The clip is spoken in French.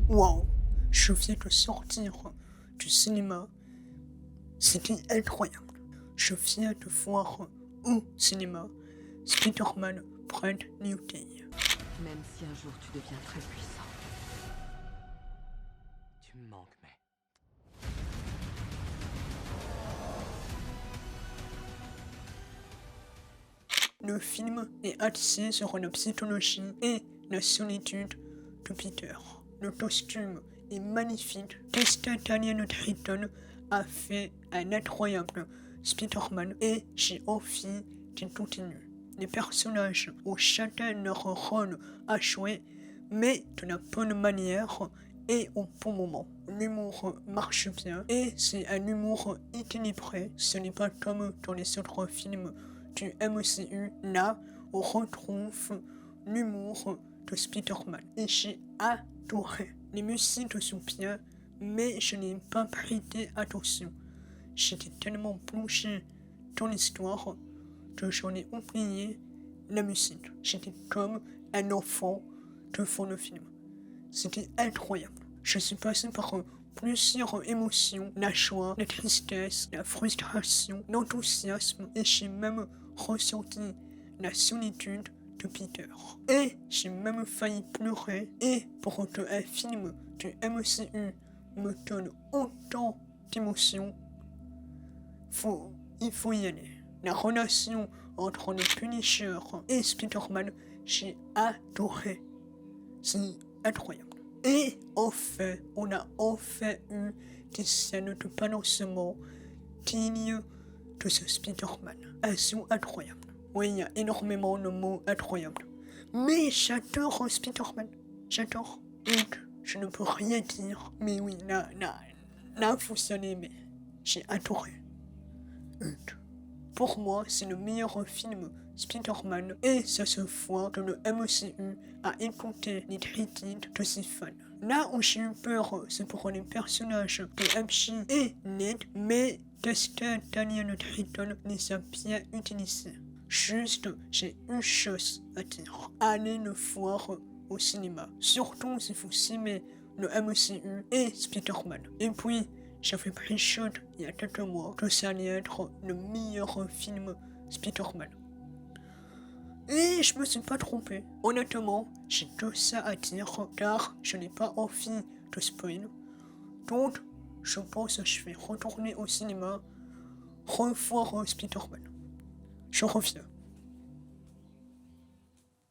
Waouh, je viens de sortir du cinéma. C'était incroyable. Je viens de voir au cinéma Spider-Man Brand New Day. Même si un jour tu deviens très puissant, tu me manques, mais... Le film est axé sur la psychologie et la solitude de Peter. Le costume est magnifique. Testa Daniel Triton a fait un incroyable Spider-Man et j'ai envie qu'il continue. Les personnages ont chacun leur rôle à jouer, mais de la bonne manière et au bon moment. L'humour marche bien et c'est un humour équilibré. Ce n'est pas comme dans les autres films du MCU. Là, on retrouve l'humour de Spider-Man et j'ai adoré. Les musiques sont bien, mais je n'ai pas prêté attention. J'étais tellement plongé dans l'histoire que j'en ai oublié la musique. J'étais comme un enfant devant le film. C'était incroyable. Je suis passé par plusieurs émotions, la joie, la tristesse, la frustration, l'enthousiasme et j'ai même ressenti la solitude de Peter. Et j'ai même failli pleurer et pour qu'un film du MCU me donne autant d'émotions, il faut y aller. La relation entre le Punisher et Spider-Man, j'ai adoré. C'est incroyable. Et enfin, on a enfin eu des scènes de balancement dignes de ce Spider-Man. Elles sont incroyables. Oui, il y a énormément de mots incroyables. Mais j'adore Spider-Man. J'adore. Donc, je ne peux rien dire. Mais oui, là, vous allez aimer. J'ai adoré. Pour moi, c'est le meilleur film Spider-Man et ça se voit que le MCU a écouté les critiques de ses fans. Là où j'ai eu peur, c'est pour les personnages de MJ et Ned, mais Testa Daniel Triton les a bien utilisés. Juste, j'ai une chose à dire. Allez le voir au cinéma. Surtout si vous aimez le MCU et Spider-Man. Et puis, j'avais pris chaud il y a quelques mois que ça allait être le meilleur film Spider-Man. Et je me suis pas trompé. Honnêtement, j'ai que ça à dire car je n'ai pas envie de spoil. Donc, je pense que je vais retourner au cinéma, revoir Spider-Man. Je reviens.